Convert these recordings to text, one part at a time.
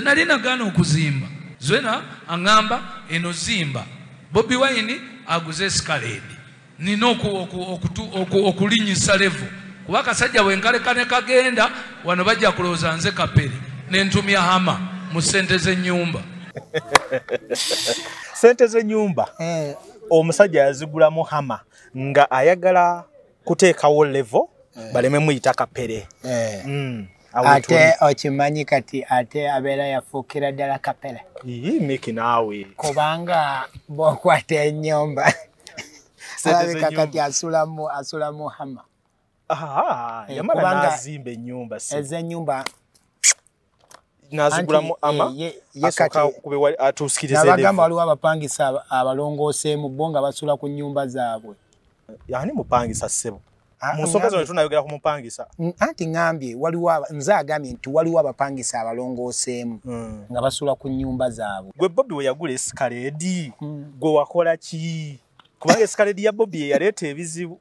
Nali nagaana okuzimba. Zwena angamba eno zimba. Bobi Wine aguze Escalade. Nina okulinyisa level. Kuba kasajja wenkalekane kagenda wano bajja kulooza nze Kapere n'entumya hama mu ssente z'ennyumba. Ssente z'ennyumba omusajja yazigulamu hama nga ayagala kuteekawo level baleme muyita Kapere. Ate okimanyi kati ate abeera yafuukira ddala Kapere. Miki naawe. Kubanga bw'okwata ennyumba alabika kati asulamu hama. Yamala nazimba ennyumba si. Ez'ennyumba nazigulamu ama asooka kube atusikirize level. Nabagamba waliwo abapangisa abalongooseemu bo nga basula ku nnyumba zaabwe. Yani mupangisa ssebo. Musooka zino tunayogera ku mupangisa. Anti ngambye nze agambye nti waliwo abapangisa abalongooseemu nga basula ku nnyumba zaabwe. Gwe Bobi we yagula Escalade gwe wakola ki? Kubanga Escalade ya Bobi ye yaleeta ebizibu.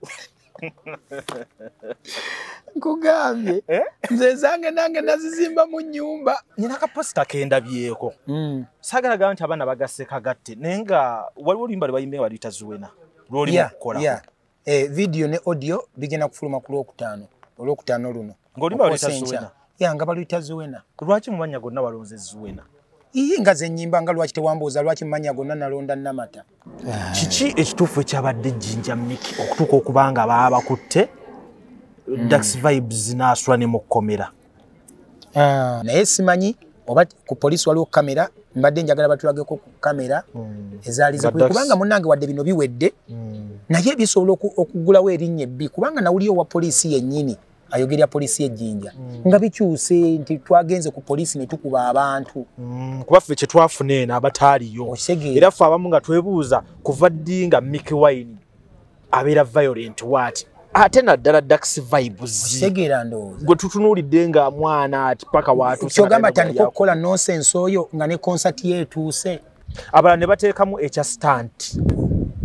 Nkugambye nze zange nange nazizimba mu nnyumba. Nyina kaposita kendabyeko. Saagalaga nti abaana bagasse kagatte naye nga waliwo olimba lwe baliyita Zuwena lw'olimu okukolako. Video ne audio bigenda kufuluma ku Olwokutaano luno. Ng'olimba baliyita Zuwena? Nga baluyita Zuwena. Lwaki mu mannya gonna walonze Zuwena? Nga ze nnyimba nga lwaki tewambuuza lwaki mu mannya gonna nalonda Namata. Kiki ekituufu ekyabadde Jjinja Miki okutuuka okubanga baba bakutte Dax Vibes n'asula ne mu kkomera? Naye simanyi oba ku poliisi waliwo kamera mbadde njagala batulageko ku kamera ezaali zikuye kubanga munnange wadde bino biwedde naye bisobola okugulawo erinnya ebbi kubanga nawulira owa poliisi yennyini ayogerya poliisi y'Ejjinja nga bikyuse nti twagenze ku poliisi ne tukuba abantu. Kuba ffe kye twafuna eno abataaliyo era ffe abamu nga twebuuza kuva ddi nga Mickey Wine abeera violent waati ate naddala Dax Vibes segera ndowooza gwe tutunuulidde nga mwana ati paka watuusa kyogamba tandika okukola nonsense oyo nga ne concert ye etuuse abalala ne bateekamu ekya stunt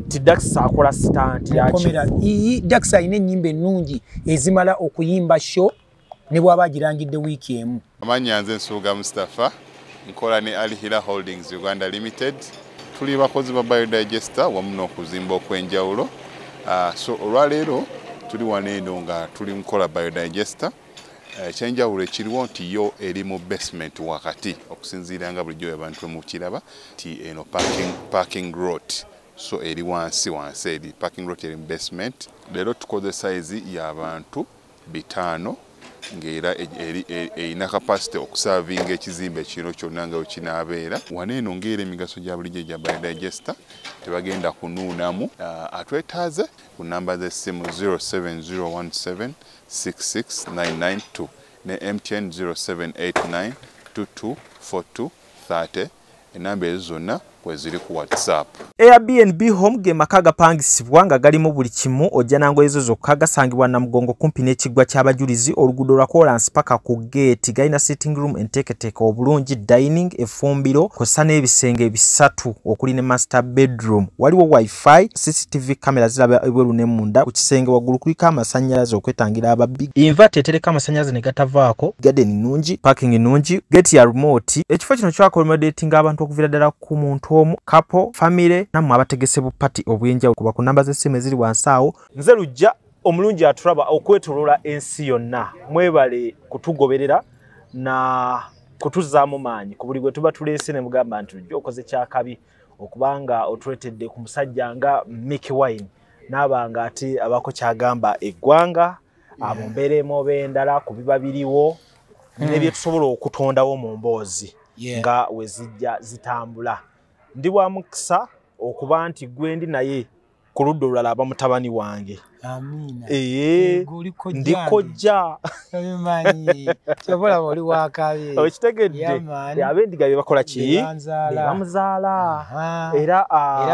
ti Dax akola stunt yaki Dax alina ennyimba ennungi ezimala okuyimba show ne bw'aba agirangidde wiiki emu. Amannya nze Nsuuga Mustafa nkola ne Alihira Holdings Uganda Limited. Tuli bakozi ba Biodigester wamu n'okuzimba okw'enjawulo. So olwaleero tuli wano eno nga tuli mukola Biodigester. Ekyenjawulo ekiriwo nti yo eri mu basement wakati okusinziira nga bulijjo abantu mu kiraba ti eno parking lot. So eri wansi eri parking lot eri mu basement. Leero tukoze size y'abantu 5 ng'era erina capacity okusavinga ekizimbe kino kyonna nga wekinaabeera. Wano eno ng'era emigaso gya bulijjo gya Biodigester tebagenda kunuunamu. Atwetaaze ku namba z'essimu 07017669992 ne MTN 0789224230 enamba ezo zonna kweziri ku WhatsApp. Airbnb home ge maka gapangisibwa nga galimu buli kimu ojja nango ezo zokka gasangibwa Namugongo kumpi n'ekiggwa ky'abajulizi oluguudo lwa Collins paka ku gate galina sitting room enteeketeeke obulungi dining efumbiro kosa n'ebisenge bisatu okuli ne master bedroom waliwo wifi CCTV kamera ziraba ebweru ne munda ku kisenge waggulu kuliko amasannyalaze okwetangira ababbi inverter etereka amasannyalaze ne gatavaako garden nnungi parking nnungi gate ya remote ekifo kino kyakolmodatinga abantu okuviira ddala ku muntu omu couple family namwe abategese bu party obwenjawulo kuba ku namba z'essimu eziri wansi awo. Nze Lujja omulungi atulaba okwetoloola ensi yonna mwebale kutugoberera na kutuzaamu maanyi ku buli bwe tuba tuleese ne mugamba nti Lujja okoze kyakabi okubanga otwetedde ku musajja nga Mickey Wine n'abanga ati abako kyagamba eggwanga abo mbeeremu oba endala ku biba biriwo n'ebye tusobola okutondawo mu mboozi nga we zijja zitambula. Ndi wa mukisa okuba nti gwendi naye ku ludda olulala aba mutabani wange. Amina. Ndikojja. Abimanyi. Kyobola oli wakabe. Okitegedde. Abendiga bye bakola ki? Bamuzaala. Era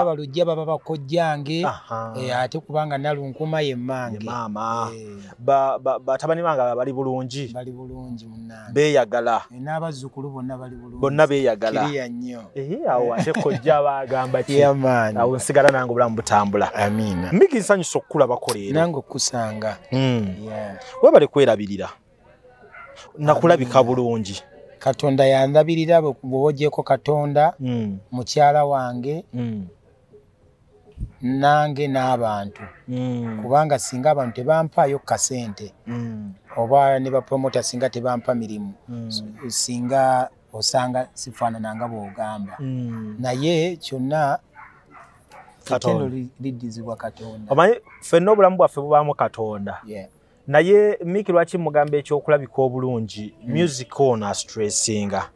balujja baba bakojjange. Ate kubanga nalunkuma ye mmange. Maama. Batabani bange bali bulungi. Bali bulungi munnange. Beeyagala. N'abazzukulu bonna bali bulungi. Bonna beeyagala. Kiriya nnyo. Awo ate kojja bagamba ki? Yamaani. Awo nsigala nange obulamu butambula. Amina. Miki nsanyusa okulabako leero. Nango kusanga. Webale kwerabirira. Nakulabika bulungi. Katonda yandabirira bw'ogyeko Katonda mukyala wange nange n'abantu kubanga singa abantu tebampaayo kasente oba ne bapromota singa tebampa mirimu singa osanga sifaanananga bw'ogamba naye kyonna Katonda lidizibwa Katonda. Omanyi ffenna obulamu bwaffe bubaamu Katonda. Naye Mick lwaki mugamba ekyokulabika obulungi music ono stressinga.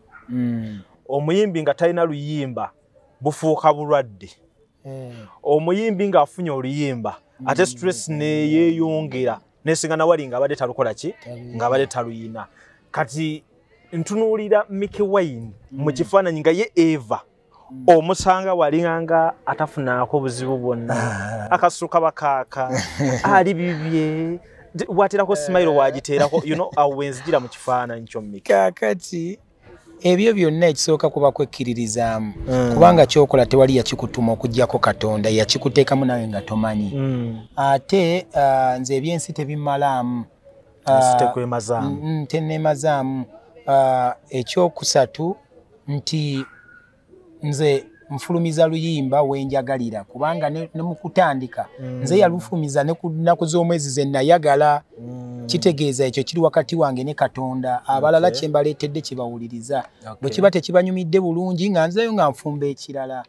Omuyimbi nga talina luyimba bufuuka bulwadde. Omuyimbi nga afunye oluyimba ate stress ne yeeyongera nesinga nawali nga abadde talukola ki nga abadde taluyina. Kati ntunuulira Mick Wine mu kifaananyi nga ye Eva omusanga walinganga atafunaako buzibu bwonna akasuka bakaaka ali bibye waterako smile wagiteerako awenzijira mu kifaananyi kyo Mick. Kakati ebyo byonna ekisooka kuba kwekkiririzaamu kubanga kyokola tewali yakikutuma okuggyako Katonda yakikuteekamu nawe nga tomanyi ate nze ebyensi tebimalaamu teneemazaamu ekyokusatu nti nze nfulumiza luyimba wenjagalira kubanga ne mu kutandika nze yalufulumiza ne ku nnaku z'omwezi ze nayagala kitegeeza ekyo kiri wakati wange ne Katonda abalala kye mbaleetedde kibawuliriza bwe kiba tekibanyumidde bulungi nga nzeyo nga nfumba ekirala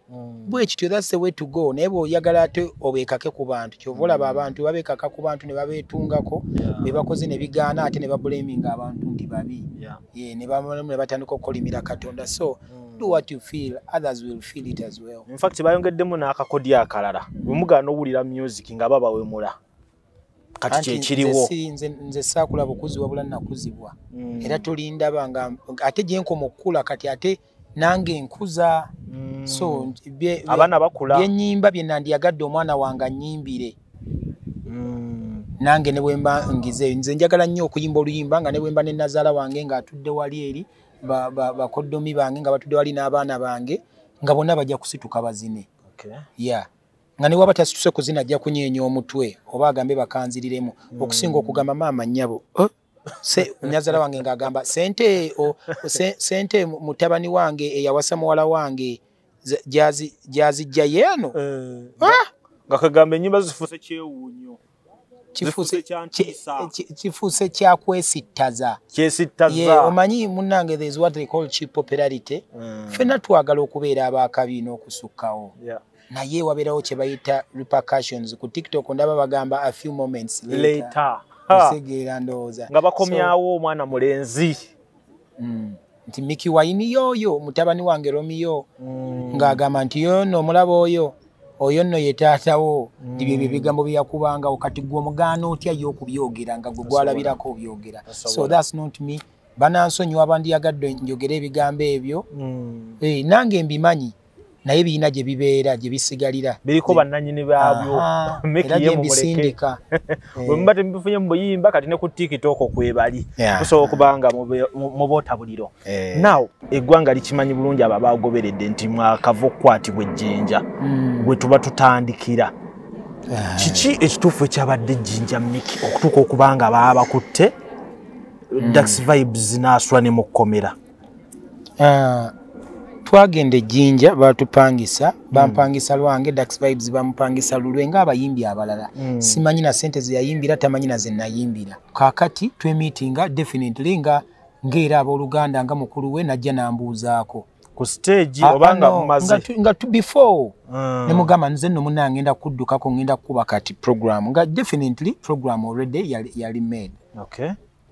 bwe kityo that's the way to go naye bw'oyagala ate obeekake ku bantu kyova olaba abantu babeekaka ku bantu ne babeetungako be bakoze ne bigaana ate ne babulaminga abantu nti babi ne batandika okukolimira Katonda so do what you feel, others will feel it as well. In fact, bayongeddemu n'akakodi akalala. Bwe mugaana owulira music nga baba wemula. Kati kye kiriwo. Nze saakula bukuzi wabula nakuzibwa. Era tulindaba nga ate gye nkoma okukula kati ate nange nkuza. So abaana bakula. Bye nnyimba bye nandiyagadde omwana wange annyimbire. Nange ne bwemba ngize nze njagala nnyo okuyimba oluyimba nga ne bwemba ne nazaala wange nga atudde wali eri. Bakoddomi bange nga batudde wali n'abaana bange nga bonna bajja kusituka bazine. Nga ne waba tasituse kuzina ajja kunyeenya omutwe oba agambe bakanziriremu okusinga okugamba maama nnyabo nyazaala wange ng'agamba sente mutabani wange eyawasa muwala wange gyazijja yeeno nga kagamba ennyimba zifuuse kyewuunyo kifuuse kyakwesittaza omanyi munnange there is what they call cheap popularity ffenna twagala okubeera abakabiina okusukkawo naye wabeerawo kye bayita repercussions ku TikTok ndaba bagamba a few moments later osegeera ndowooza nga bakomyawo omwana mulenzi nti Mick Wine yoyo mutabani wange Romeo ng'agamba nti yono omulaba oyo nno ye taatawo bye bigambo bye yakubanga kati gwe omugaana otya y'okubyogera nga gwe gwalabirako obyogera so that's not me banansonyiwa bandiyagadde njogera ebigambo ebyo nange mbimanyi naye birina gye bibeera gye bisigalira biriko bannannyini baabyo era mbisindika bwe muba temubifunye mu buyimba kati ne ku TikTok kwebali kusobola okubanga mu bootabuliro now eggwanga likimanyi bulungi abo abagoberedde nti mwakava okukwatibwa ejjinja bwe tuba tutandikira kiki ekituufu ekyabadde ejjinja Mick okutuuka okubanga baba bakutte Dax Vibes n'asula ne mu kkomera twagenda ejjinja batupangisa bampangisa Lwange Dax Vibes bamupangisa Lulwe ng'abayimbi abalala simanyi na sente ze yayimbira tamanyi na ze nayimbira kakati twemeetinga definitely ng'era abooluganda nga mukulu we najja nambuuzaako ku stage obanga mumaze nga before ne mugamba nze nno munnange ngenda kuddukako ngenda kukuba kati program nga definitely program already yali made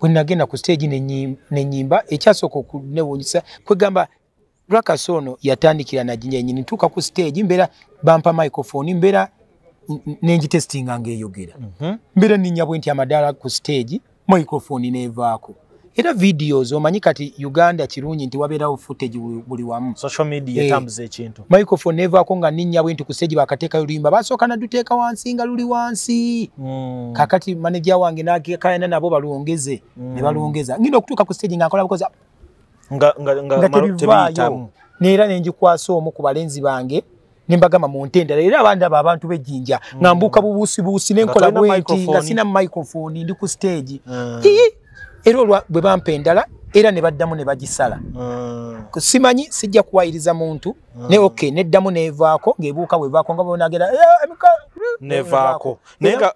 bwe nagenda ku stage nenyimba ekyasooka okunewuunyisa kwegamba Rakas ono yatandikira na jinja nyini ntuuka ku stage mbeera bampa microphone mbeera nenjitestinga ng'eyogera mbeera ninyabwe nti amadaala ku stage microphone neevaako era videos omanyi kati Uganda kirungi nti wabeerawo footage buli wamu social media etambuza ekintu microphone neevaako nga ninyabwe nti ku stage bakateekayo oluyimba basooka naduteeka wansi nga luli wansi kakati manager wange n'akayana nabo balwongeze ne balwongeza ngenda okutuuka ku stage nga nkola bukoza nga tebiyitamu neera nenjikwasa omu ku balenzi bange nembagamba mu ntendera era abandaba abantu b'ejjinja nga mbuuka bubuusibuusi nenkola bwenti nga sina microphone ndi ku stage era olwa bwe bampa endala era ne baddamu ne bagisala simanyi sijja kuwayiriza muntu ne okay neddamu nevaako ng'ebuuka bwevaako nga bonagera nevaako nenga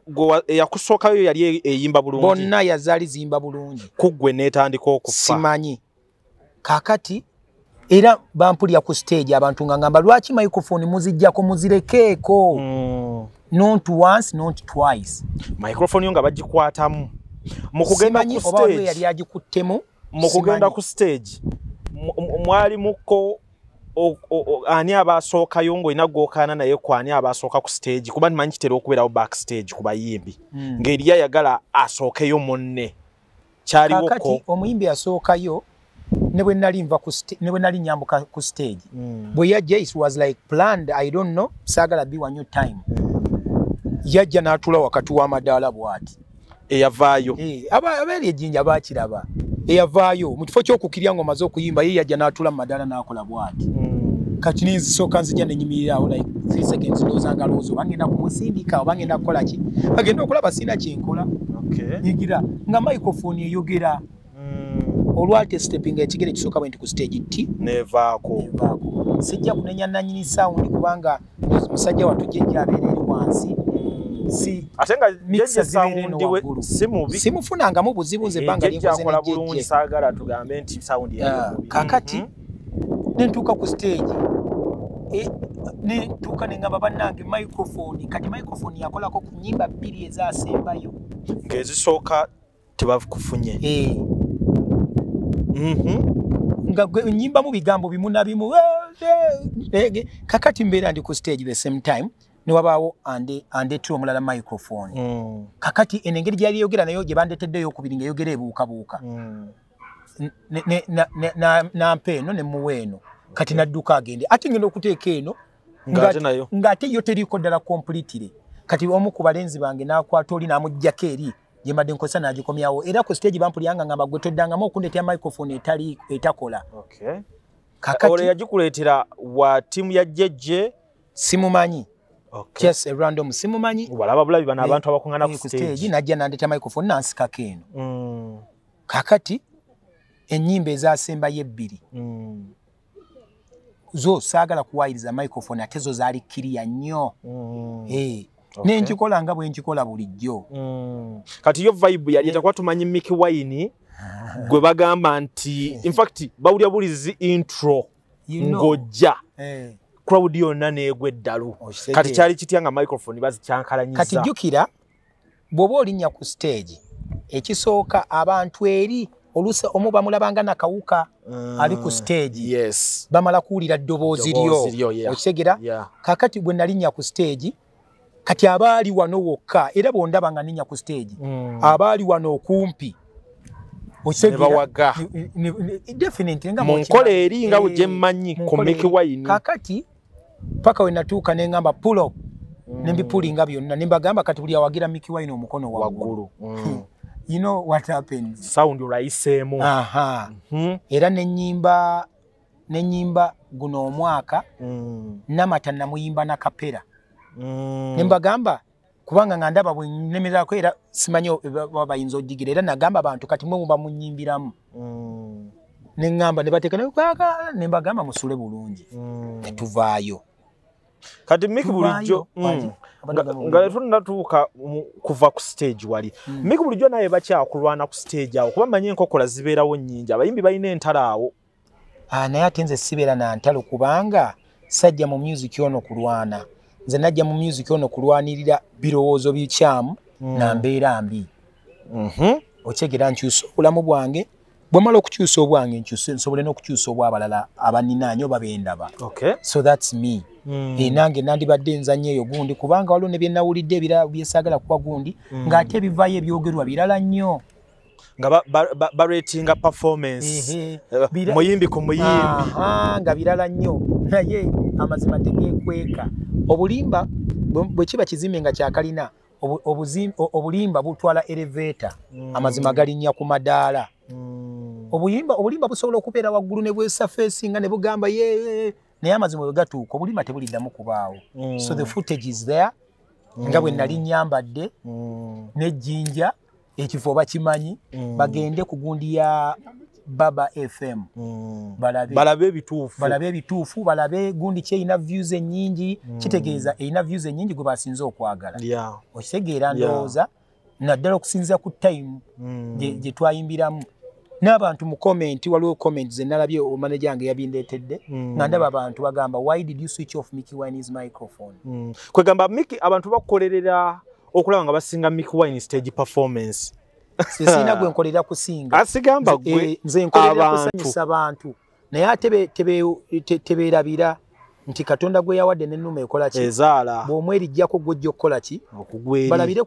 yakusookayo yali eyimba bulungi bonna yazaali zimba bulungi kuggwe neetandika okufa simanyi kaakati era bampulira ku stage abantu nga ngamba lwaki microphone muzijjako muzirekeeko not once not twice microphone yo nga bagikwatamu mu kugenda ku stage yali agikuttemu mu kugenda ku stage mwali muko ani abasookayo ng'olina gw'okaana naye kwani abasooka ku stage kuba ntimanyi kitera okubeerawo backstage ku bayimbi ng'eri yayagala asookeyo munne kyaliwo kakati omuyimbi asookayo ne bwe nali nva ne bwe nali nyambuka ku stage bwe yajja it was like planned I don't know saagala be one time yajja n'atula wakati w'amadaala bw'ati eyavaayo abaali ejjinja baakiraba eyavaayo mu kifo ky'okukirya ng'omaze okuyimba ye yajja n'atula mu madaala n'akola bw'ati kati nizisooka nzija nenyimirirawo like 3 seconds ndowooza loozo bangenda kumusindika oba ngenda kukola ki bagenda okulaba sina kyenkola nyigira nga microphone eyogera olwate stepping ekigere kisooka bwe nti ku stage ti nevaako sijja kunenya nanyini sound kubanga musajja watujja abeera eri wansi si atenga jeje sound we simubi simufuna mu buzibu nze banga linkoze ne bulungi saagala tugambe nti sound ya kakati nentuuka ku stage nentuuka nengamba bannange microphone kati microphone yakolako ku nnyimba 2 ezaasembayo ng'ezisooka tebakufunye nga nnyimba mu bigambo bimu na bimu kakati mbeera ndi ku stage the same time ne wabaawo andeetera omulala microphone kakati eno engeri gyali yogera nayo gye bandeeteddeyo okubiri nga yogera ebuukabuuka nampa eno ne muwa eno kati nadduka agende ate ngenda okuteeka eno ng'ate yo teriiko ddala completely kati omu ku balenzi bange n'akwata oli n'amuggyako eri gye mbadde nkozesa n'agikomyawo era ku stage bampuliranga ngamba gwe toddangamu okundeetera microphone etakola kakati ole yagikuleetera wa ttiimu ya jjejje simumanyi just a random simumanyi walaba bulabi bano abantu abakuŋŋaana ku stage najja nandeeta microphone nansikako eno kakati ennyimba ezaasembayo 2 zo saagala kuwayiriza microphone ate zo zaali kiriya nnyo nenkikola nga bwe nkikola bulijjo kati yo vibe yali etakuba tumanyi Mickey Wine gwe bagamba nti in fact bawulya bulizi intro ng'ojja crowd yonna neegwa eddalu kati kyali kitya nga microphone bazikyankalanyiza kati jjukira bw'oba olinnya ku stage ekisooka abantu eri oluusi omu bamulabanga nakawuka ali ku stage bamala kuwulira ddoboozi lyo okisegera kakati bwe nalinnya ku stage kati abaali wano wokka era bondaba nga ninnya ku stage abaali wano okumpi nebawaga mu nkola eri nga bwe gye mmanyi ku Mickey Wine kakati paka we natuuka ne ngamba pull up nembipulinga byonna nembagamba kati buli awagira Mickey Wine omukono waggulu you know what happens sound rayiseemu era nenyimba guno omwaka namata namuyimba na kapera nembagamba kubanga nga ndaba bwe nnemerako era simanyi bayinza ogigira era nagamba abantu kati mwe muba munyimbiramu neŋŋamba ne bateeka nembagamba musule bulungi netuvaayo kati Mickey bulijjo nga tunatuuka kuva ku stage wali Mickey bulijjo naye bakyakulwana ku stage awo kuba manyi enkokola zibeerawo nnyingi abayimbi balina entalo awo naye ate nze sibeera na ntalo kubanga sajja mu music ono kulwana nze najja mu music ono kulwanirira birowoozo bikyamu na mbeera mbi okyegera nkyusa obulamu bwange bwemala okukyusa obwange nsobole n'okukyusa obw'abalala abaninaanyi oba bendaba so that's me nange nandibadde nzanya eyo gundi kubanga waliwo ne bye nawulidde ebirala byesaagala kuba gundi ng'ate ebivaayo ebyogerwa birala nnyo nga baratinga performance muyimbi ku muyimbi nga birala nnyo naye amazima tegeekweka obulimba bwe kiba kizimbe nga kyakalina obulimba butwala elevator amazima galinnya ku madaala obulimba busobola okubeera waggulu ne bwesafeesi nga ne bugamba naye amazima bwe gatuuka obulimba tebuliddamu kubaawo so the footage is there nga bwe nali nyambadde n'ejjinja ekifo bakimanyi bagende ku gundi Baba FM balabe ebituufu balabe gundi kye ina views ennyingi kitegeeza ina views ennyingi gwe basinze okwagala okitegeera ndowooza naddala okusinziira ku time gye twayimbiramu n'abantu mu comment waliwo comment ze nalabye omanager yange yabindeetedde nga ndaba abantu bagamba why did you switch off Mickey Wine's microphone kwegamba Mickey abantu bakukolerera okulaba nga basinga Mickey Wine stage performance sina gwe nkolera kusinga asigamba gwe nze nkolera kusanyusa abantu naye ate tebeerabira nti Katonda gwe yawadde n'ennuma ekola ki ezaala bw'omwerijjako gw'ojja okukola ki okugweri balabire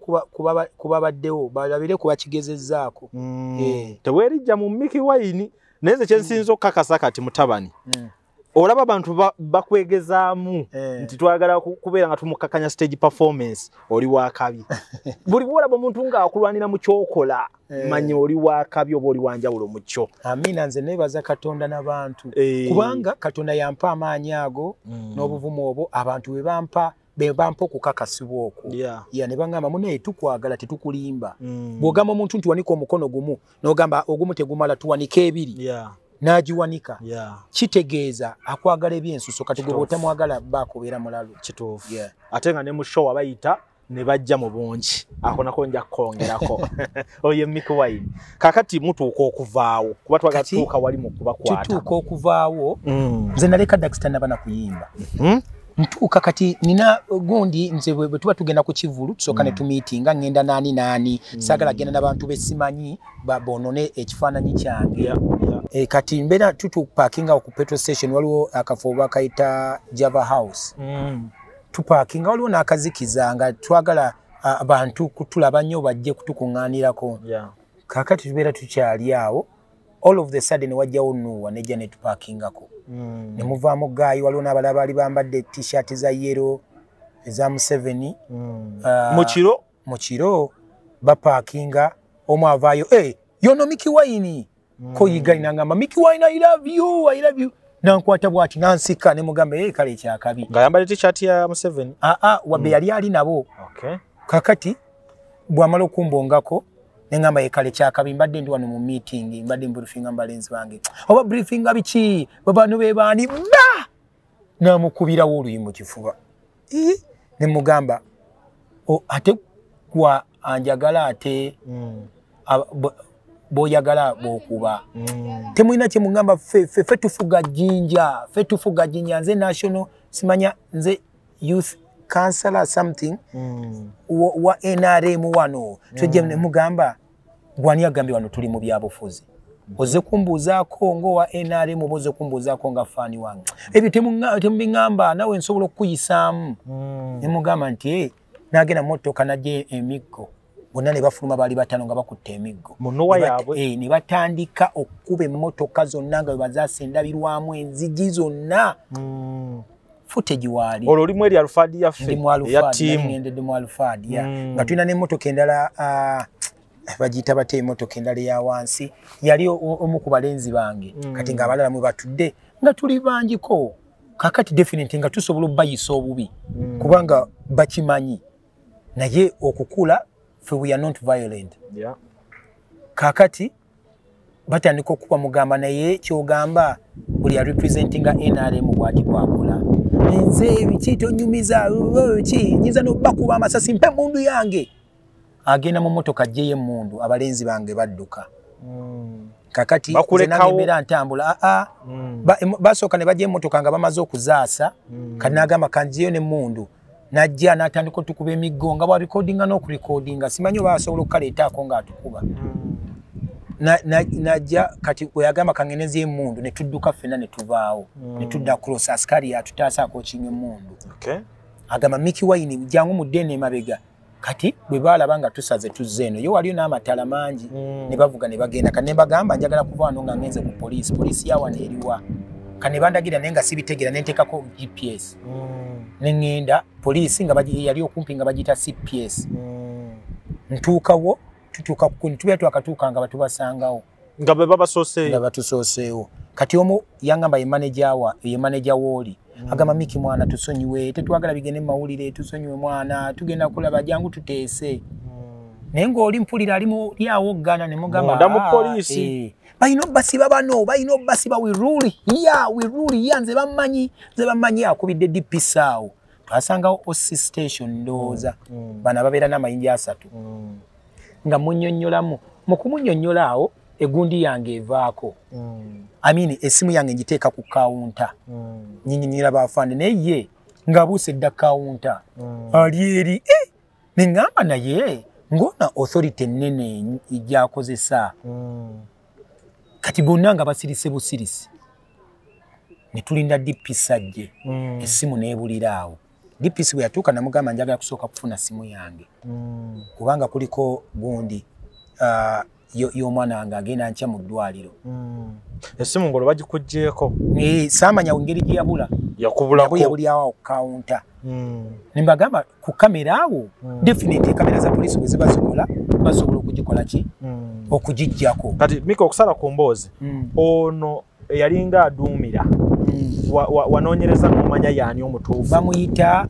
kuba baddewo balabire kuba kigezezzaako teweerijja mu Mickey Wine naye nze kyensinza okukakasa kati mutabani olaba abantu bakwegezaamu nti twagala kubeera nga tumukakanya stage performance oli wakabi buli bwolaba omuntu ng'akulwanira mu kyokola manyi oli wakabi oba oli wanjawulo mu kyo amina nze neebaza Katonda n'abantu kubanga Katonda yampa amaanyi ago n'obuvumu obwo abantu be bampa okukakasibwa okwo ne bangamba munaye tukwagala tetukulimba bw'ogamba omuntu nti wanika omukono gumu n'ogamba ogumu tegumala tuwanika ebiri nagiwanika kitegeeza akwagala ebyensuso kati gwe bw'otamwagala baakubeera mulalu kituufu ate nga ne mu show abayita ne bajja mu bungi ako nako nja kukongerako oye Mickey Wine kakati mutuuka okuvaawo kuba twagala tutuuka wali mu kubakwata tutuuka okuvaawo nze naleka Daxter naba nakuyimba ntuuka kati nina gundi nze bwe tuba tugenda ku Kivulu tusooka ne tumiitinga ngenda naani saagala genda n'abantu besimanyi bonone ekifaananyi kyange kati mbeera tutupakinga ku petrol station waliwo akafo bakayita Java House tupakinga waliwo n'akazikiza nga twagala abantu kutulaba nnyo bajje kutukuŋŋaanirako kakati tubeera tukyali awo all of the sudden wajjawo Nuwa nejja ne tupakingako ne muvaamu gaayi waliwo n'abalala baali bambadde t-shirt za yellow eza Museveni mu kiro bapakinga omu avaayo yono Mickey Wine ko yigali nangamba Mickey Wine I love you nankwata bwati nansika ne mugamba kale ekyakabi nga yambadde t-shirt ya Museveni wabbe yali ali nabo kakati bwamala okumbongako nengamba kale kyakabi mbadde ndi wano mu meeting mbadde mbulfinga mbalenzi bange oba briefinga biki babano bebaani namukubirawo oluyi mu kifuba ne mugamba ate kwa anjagala ate boyagala bokuba temulina kye mugamba fe tufuga jinja nze national simanya nze youth counselor something wa NRM wano tujje ne mugamba gwani agambye wano tuli mu byabufuzi oze kumbuzaako ngo wa NRM oboze kumbuzaako nga fani wange ebyo temungamba nawe nsobola okuyisaamu ne mugamba nti nagenda motoka najje emiggo bonna ne bafuluma baali batano nga bakutte emiggo munowa yaabwe ne batandika okukuba emmotoka zonna nga bazasendabirwamu enzigi zonna footage waali olwo limu eri Alfadi yaffe ya tiimu ngendedde mu Alfadi nga tulina n'emmotoka endala bagiyita bate emmotoka endala eya wansi yali omu ku balenzi bange kati ng'abalala mwe batudde nga tuli bangiko kakati definitely nga tusobola obbayisa obubi kubanga bakimanyi naye okukula we are not violent kakati batandika okuba mugamba naye kyogamba buli representinga NRM bwati bwakola nze biki tonyumiza ki nyiza nobakuba amasasi mpe mundu yange agenda mu motoka gye y'emmundu abalenzi bange badduka kakati zenagembera ntambula basooka ne bajja emmotoka nga bamaze okuzaasa kati n'agamba kanjiyo n'emmundu najja n'atandika otukuba emiggo nga bwa recordinga n'okurecordinga simanyi oba asobola okukaleetaako ng'atukuba najja kati weyagamba kangenezi emmundu ne tudduka ffenna ne tuvaawo ne tudda cross askari yatutaasaako kinga emmundu agamba Mickey Wine jangu muddene emabega kati bwe baalaba nga tusaze tuzze eno yo waliyo n'amatala mangi ne bavuga ne bagenda kane bagamba njagala kuva wano nga ngenze ku poliisi yawa neeriwa kane bandagira naye nga sibitegera ne nteekako GPS ne ngenda poliisi nga yali okumpi nga bagiyita CPS ntuukawo tutuuka tubeera twakatuuka nga batubasangawo nga bwe babasooseeyo nga batusooseewo kati omu yangamba ye manager wooli agamba Mickey mwana tusonyiwe tetwagala bigende mu mawulire tusonyiwe mwana tugenda kulaba jangu tuteese naye ng'oli mpulira ali mu lyawoggana ne mugamba munda mu poliisi balina obbasiba bano balina obbasiba we rule here nze bammanyi akubidde DPS awo twasangawo OC station ndowooza bano ababeera n'amayinja asatu nga munnyonnyolamu mu kumunnyonnyola awo egundi yange evaako esimu yange ngiteeka ku kawunta nyinyinyira baafande naye ye ng'abuuse dda kawunta ali eri ne ŋŋamba naye ng'ona authority ennene gyakozesa kati bonna nga basirise busirisi ne tulinda DPS ajje essimu n'ebulira awo DPS bwe yatuuka namugamba njagala kusooka kufuna simu yange kubanga kuliko gundi y'omwana wange agenda nkya mu ddwaliro essimu ngolo bagikuggyeeko saamanya ngeri gye yabula yakubulako yabulyawo ku kawunta ne mbagamba ku kamera awo definitely kamera za poliisi bwe ziba zikola basobola okugikola ki okugijjako kati Mika okusala ku mboozi ono eyalinga aduumira wanoonyereza ng'omanya yaani omutuufu bamuyita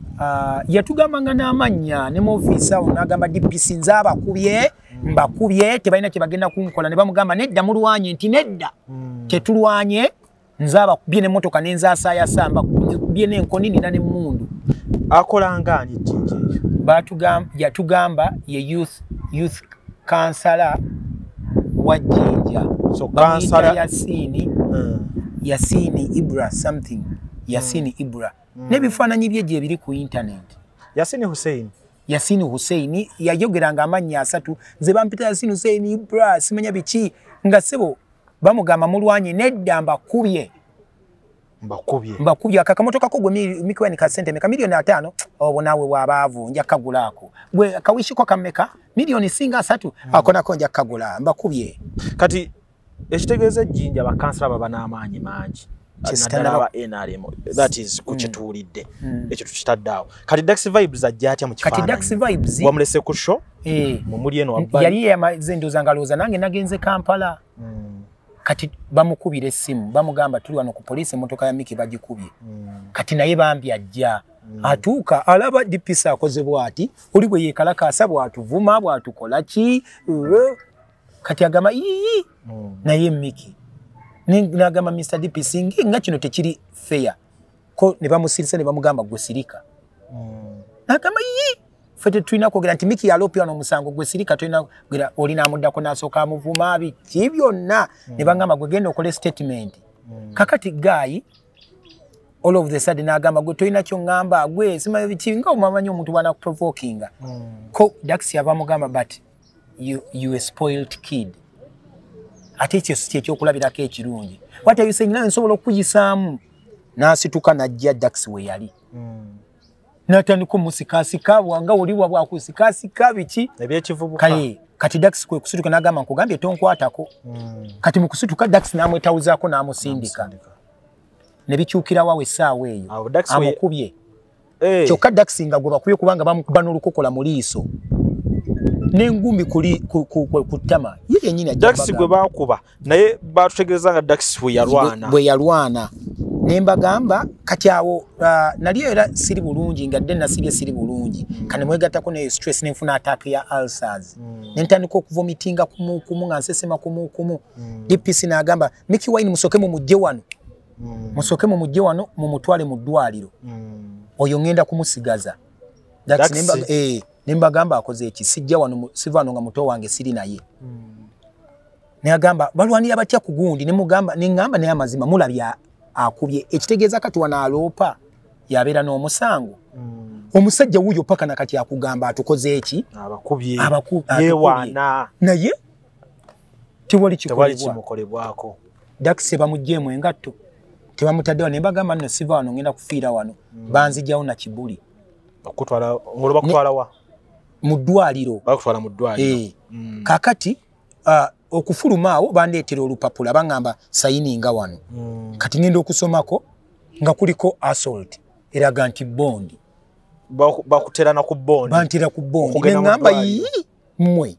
yatugambanga n'amannya ne mu ofiisi awo n'agamba DPS nze mbakubye tebalina kye bagenda kunkola ne bamugamba nedda mulwanye nti nedda tetulwanye nze abakubye n'emmotoka n'enzaasaayasa mbakubye n'enkoni nina n'emmundu akola ngaani jjinja eyo yatugamba ye youth kansala wa Jjinja so kansala Yasini Ibra something Yasini Ibra n'ebifaananyi bye gye biri ku internet Yasini Hussein yayogeranga amannya asatu nze bampita Yasini Hussein Ibra simanya biki nga sebo bamugamba mulwanye nedda mbakubye akakamotoka ko gwe mikwani ka sente meka milioni 5 obo nawe wabaavu nja kagulaako gwe kawishiko kameka milioni singa 3 akona ko nja kagula mbakubye kati ekitegeeza Jjinja bakansala baba n'amaanyi mangi naddala NRM that is kukyituulidde ekyo tukitaddaawo kati Dax Vibes ajja atya mu kifaananyi wamulese ku show mumuli eno wabbali yali yamaze ndooza ngalooza nange nagenze Kampala kati bamukubira essimu bamugamba tuli wano ku poliisi emmotoka ya Miki bagikubye kati naye bambi ajja atuuka alaba DPS akoze bw'ati oli bwe yeekalakaasa bw'atuvuma bw'atukola ki kati agamba naye Miki n'agamba Mr. DPS nga kino tekiri fair ko ne bamusirisa ne bamugamba gwe sirika n'agamba fete tulina kwogera nti Miki yalopya n'omusango gwe sirika tulina kwogera oli n'amuddako n'asooka amuvuma biki byonna ne bangamba gwe genda okole statement kakati guy all of the sudden n'agamba gwe tulina kyo ngamba gwe simanyi biki nga omumanyi omuntu bwana provokinga ko Dax yabamugamba but you a spoiled kid ate ekyo ekyokulabirako ekirungi what are you saying nawe nsobola okuyisaamu n'asituka n'ajja Dax we yali n'atandika omusikasika bwanga oliwa bwakusikasika biki ebyekivubuka kati Dax kwe kusituka n'agamba nkugambye tonkwatako kati mu kusituka Dax n'amwetawuzaako n'amusindika ne bikyukira wawe essaawa eyo amukubye kyokka Dax nga gwe bakubye kubanga bamukuba n'olukokola mu liiso n'engumi ku ttama ye yennyini Dax gwe bakuba naye batutegeeza nga Dax bwe yalwana ne mbagamba kati awo nali era siri bulungi nga dde nasibye siri bulungi kane mwegattako ne stress n'enfuna attack ya ulcers n'entandika okuvomitinga kumu nga nsesema kumu DPS n'agamba Miki Wine musoke mu mujje wano mu mutwale mu ddwaliro oyo ngenda kumusigaza Dax nembagamba akoze eki sijja wano siva wano nga muto wange siri naye ne agamba balwanira batya ku gundi ne ngamba naye amazima mulabya akubye ekitegeeza kati wana aloopa yabeera n'omusango omusajja wuyo paka nakati akugamba atukoze eki abakubye yewaana naye tewali kimukolebwako Dax bamugjeemu engatto tebamutaddewo ne mbagamba nno siva wano ngenda kufiira wano banzijjawo na kibuli okutwala ngolo bakutwala wa mu ddwaliro bakutwala mu ddwaliro kakati okufuluma awo bandeetera olupapula bangamba sayininga wano kati ngenda okusomako nga kuliko assault eraga nti bondi bakuterana ku bondi bantera ku bondi ne ngamba mmwe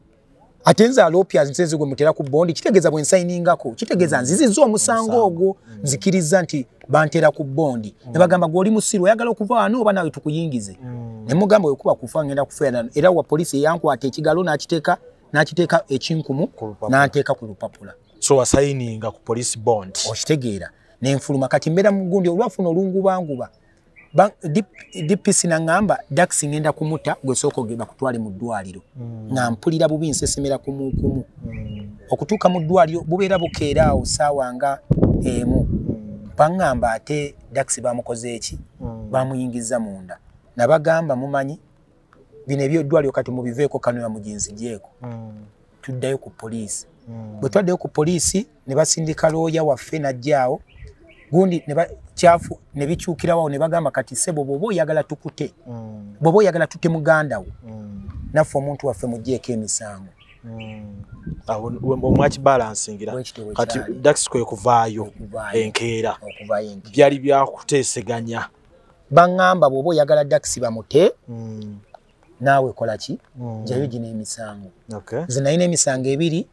Atenza alopia nsenze gwe mutera ku bondi kitegeza bwe nsayiningako kitegeza nzizizo omusango ogwo zikiriza nti bantera ku bondi ne bagamba gwe oli musiru oyagala okuva wano oba nawe tukuyingize ne mugamba okuba kufa ngenda kufera era wa polisi yankwata ekigalo n'akiteeka ekinkumu n'anteeka ku lupapula so wasayininga ku police bond okitegeera n'enfuluma kati mbeera mu gundi olwafuna olungubanguba DPC nangamba Dax ngenda kumuta gwe soko geba kutwale mu ddwaliro nga mpulira bubi nsesemera kumu okutuuka mu ddwaliro bubeera bukeeraawo saawa nga emu bangamba ate Dax bamukoze eki bamuyingiza munda nabagamba mumanyi bino eby'eddwaliro kati mubiveeko kano ya mujinzi gyeko tuddayo ku poliisi bwe twaddayo ku poliisi ne basindika looya waffe najjaawo gundi ne bakyafu ne bikyukirawo ne bagamba kati sebo bobo oyagala tukute bobo oyagala tute muganda wo naffe omuntu waffe mugyeeko emisango omwaki balansingira kati Dax kwe kuvaayo enkeera byali byakuteeseganya bangamba bobo oyagala Dax bamute naawe kola ki njayo gino emisango zinayina emisango ebiri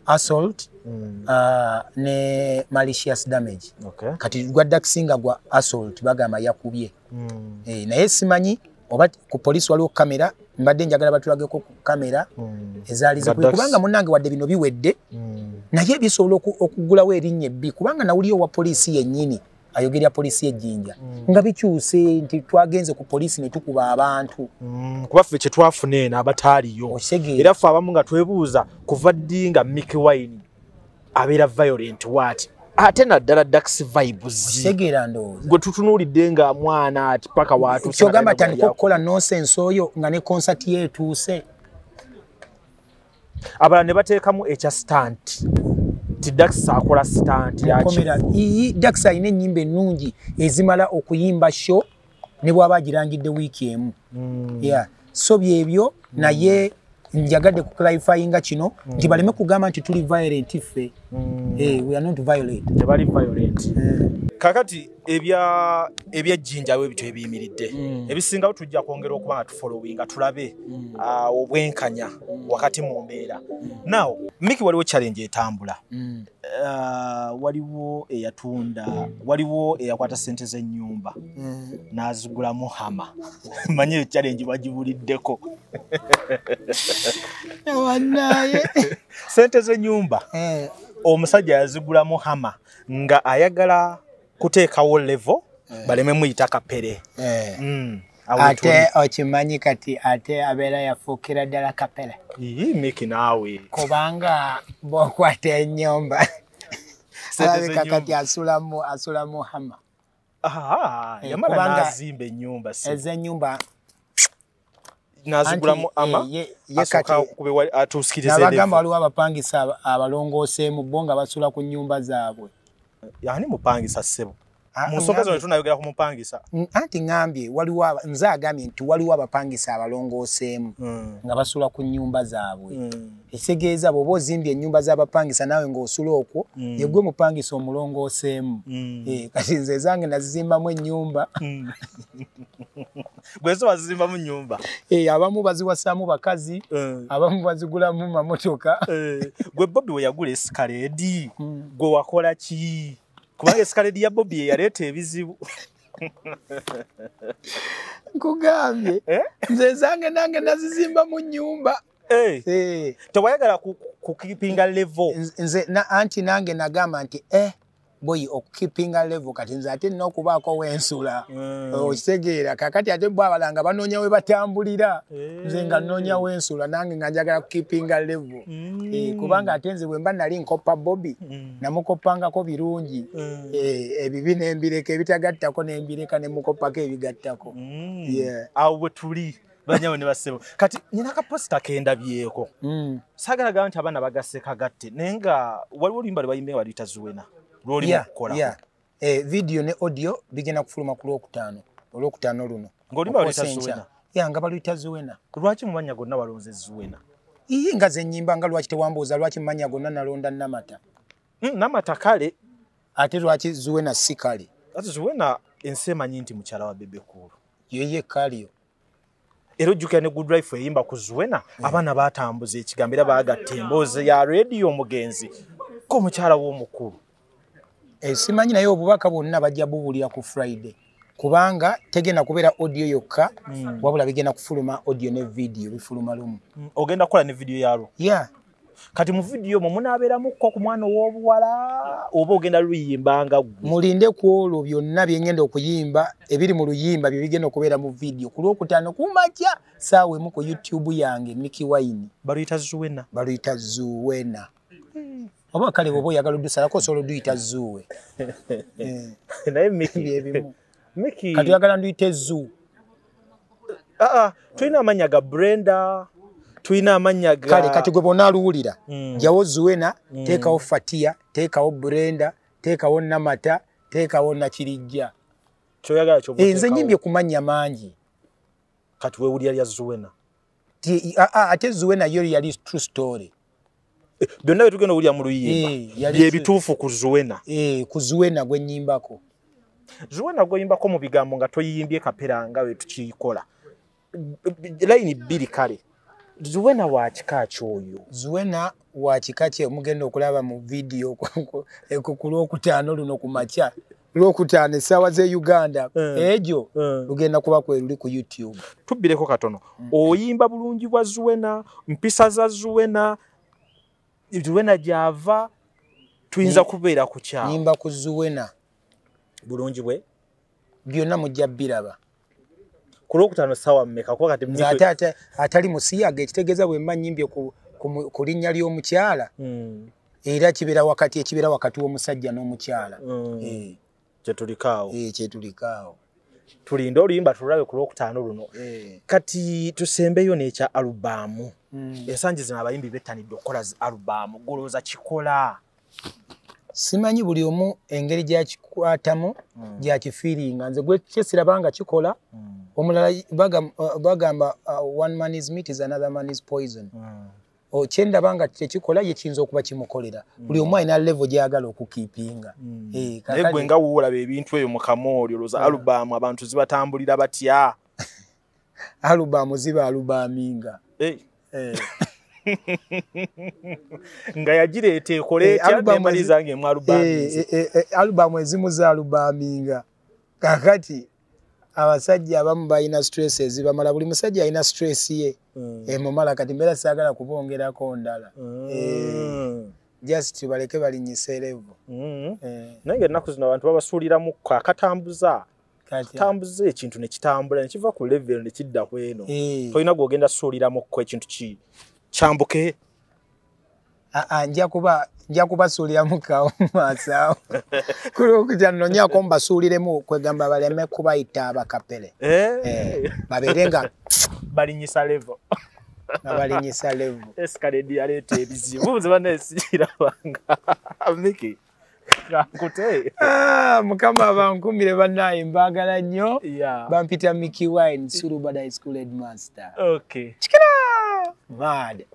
assault ne malicious damage kati gwa Dax nga gwa assault bagamba yakubye naye simanyi oba ku police waliwo kamera mbadde njagala batulageko ku kamera ezaali zikubye kubanga munnange wadde bino biwedde naye bisobola okugulawo erinnya ebbi kubanga nawuli owa polisi yennyini ayogerya polisi ejjinja nga bikyuse nti twagenze ku polisi ne tukuba abantu kuba ffe kye twafuna eno abataaliyo era ffe abamu nga twebuuza kuva ddi nga Mickey Wine abeera violent waati ate naddala Dax vibes segera ndowooza gwe tutunuulidde nga mwana ati paka watu kyogamba tandika okukola nonsense oyo nga ne concert ye etuuse abala ne bateekamu ekya stunt ti Dax akola stunt yakomera Dax ayina ennyimba ennungi ezimala okuyimba show ne bw'aba agirangidde wiiki emu so byebyo naye njagadde ku clarifyinga kino nti baleme kugamba nti tuli violent ffe we are not violent tebali violent kakati ebyajjinja bwe bityo ebiyimiridde ebisingawo tujja kwongera okuba nga tufollowinga tulabe obwenkanya wakati mu mbeera now Mickey waliwo challenge etambula waliwo eyatunda waliwo eyakwata sente z'ennyumba n'azigulamu hama manye challenge bagibuliddeko wanaye sente z'ennyumba omusajja yazigulamu hama nga ayagala kuteekawo level baleme muyita kapere ate okimanyi kati ate abeera yafuukira ddala kapere Mickey naawe kubanga bw'okwata ennyumba alabika kati asulamu hama yamala n'azimba ennyumba ez'ennyumba nazigulamu ama atusikirize nabagamba waliwo abapangisa abalongooseemu bo nga basula ku nnyumba zaabwe yani mupangisa ssebo mu nsonga zino tunayogera ku mupangisa anti ngambye waliwo nze agambye nti waliwo abapangisa abalongooseemu nga basula ku nnyumba zaabwe ekitegeeza bw'oba ozimbye ennyumba z'abapangisa naawe ng'osula okwo yegwe mupangisa omulongooseemu kati nze ezange nazizimbamu ennyumba gwezo bazimbamu nnyumba abamu baziwasaamu bakazi abamu bazigulamu mamotoka gwe Bobby we yagula escalade gwe wakola ki kubanga escalade ya Bobby yaleeta ebizibu nkugambye nze zange nange nazizimba mu nnyumba tewayagala kukipinga level nze anti nange nagamba nti boy okukipinga level kati nze ate nina okubaako wensula okitegeera kakati ate bwabalanga banoonya we batambulira nze nga nnoonya wensula nange nga njagala kukipinga level kubanga ate nze bwe mba nali nkoppa Bobby namukoppangako birungi ebibi n'embireka ebitagattako n'embireka ne mukoppako ebigattako awo bwe tuli banyawe ne basebo kati nyina kaposita kendabyeko sagala gamba nti abaana bagasse kagatte naye nga waliwo oluyimba lwe bayimbe baluyita Zuwena video ne audio bigenda kufuluma ku olwokutaano luno ng'oluyimba baluyita Zuwena nga baluyita Zuwena lwaki mu mannya gonna walonze Zuwena nga ze nnyimba nga lwaki tewambuuza lwaki mu mannya gonna nalonda Namata Namata kale ate lwaki Zuwena si kale ate Zuwena ensi emanyi nti mukyala wa Bebe Cool yeye kalio era ojjukira ne Good Life eyimba ku Zuena abaana batambuza ekigambo era baagatta emboozi ya radio omugenzi ko mukyala w'omukulu. Simanyi naye obubaka bwonna bajja bubulira ku Friday kubanga tegenda kubeera audio yokka wabula bigenda kufuluma audio ne video bifuluma lumu. Ogenda kukola ne video yalo? Yeah. Kati mu video mwe munaabeeramukko ku mwana ow'obuwala oba ogenda luyimbanga gwe? Mulinde ku olwo byonna bye ngenda okuyimba ebiri mu luyimba bye bigenda okubeera mu video ku Lwokutaano kumakya ssaawa emu ku YouTube yange Mickey Wine. Baluyita Zuena? Baluyita Zuena. Oba kale bwoba oyagala odusalako osobola oduyita Zuwe. Naye Mickey kati oyagala nduyite Zu. Tulina amannya ga Brenda, tulina amannya ga... Kale kati gwe bonna aluwulira jawo Zuena, teekawo Fatia, teekawo Brenda, teekawo Namata, teekawo Nakirijja. Kyoyagala kyo nze nyimbye ku mannya mangi. Kati weewulira lya Zuena? Ate Zuena yo yali true story. Byonna bye tugenda owulira mu luyimba bye bituufu ku Zuena. Ku Zuena gwe nyimbako. Zuena gwoyimbako mu bigambo nga toyiyimbye kapera nga we tukiyikola. Layini bbiri kale. Zuena wa kika kyoyo? Zuena wa kika kye mugenda okulaba mu video ku Lwokutaano luno ku makya. Lwokutaano essaawa z'e Uganda egyo lugenda kuba kweruli ku YouTube. Tubbireko katono. Oyimba bulungi bwa Zuena, mpisa za Zuena, Zuena gyava tuyinza kubeera ku kyawo. Nyimba ku Zuena bulungi bwe byonna mujja biraba. Ku Lwokutaano ssaawa mmeka? Kuba kati ate atali musiyaga ekitegeeza bwe mba nyimbye ku linnya ly'omukyala era ekibeera wakati w'omusajja n'omukyala. Kyetulikaawo. Kyetulikaawo. Tulinde oluyimba tulabe ku Lwokutaano luno. Kati tusembeyo n'ekya alubamu. Ensangi zino abayimbi bettanidde okukola alubamu. Golooza kikola? Simanyi buli omu engeri gyakikwatamu gyakifiiringa. Nze gwe kyesirabanga kikola. Omulala bagamba one man is meat is another man is poison. Kyendabanga tekikola ye kiyinza okuba kimukolera. Buli omu alina level gy'ayagala okukiipinga. Naye gwe nga wuulaba ebintu ebyo mu kamooli olowooza alubamu abantu zibatambulira batya? Alubamu ziba alubaminga. Nga yagireeta ekole etya n'emaliza ng'emu alubaminga. Alubamu ezimu za alubaminga. Kakati abasajja abamu balina stress ezibamala. Buli musajja alina stress ye emumala. Kati mbeera saagala kubongerako ndala. Just baleke balinyise level. Naye ng'ennaku zino abantu babasuuliramu akatambuza. Katambuza ekintu ne kitambula ne kiva ku level ne kidda ku eno. Tolina gw'ogenda suuliramukko ekintu kyambuke. Nja kubasuuliramu kawo maaso awo. Ku Lwokutaano nonyako mbasuuliremu kwegamba baleme kubayita abakapere. Babeere nga balinyisa level. Balinyisa level. Eskaledi yaleeta ebizibu. Nze banneesirabanga. Mickey. Kakute. Mukama bankumire bannaye mbagala nnyo. Bampita Mickey Wine, Surubada High School headmaster. Okay. Chikira! Mad.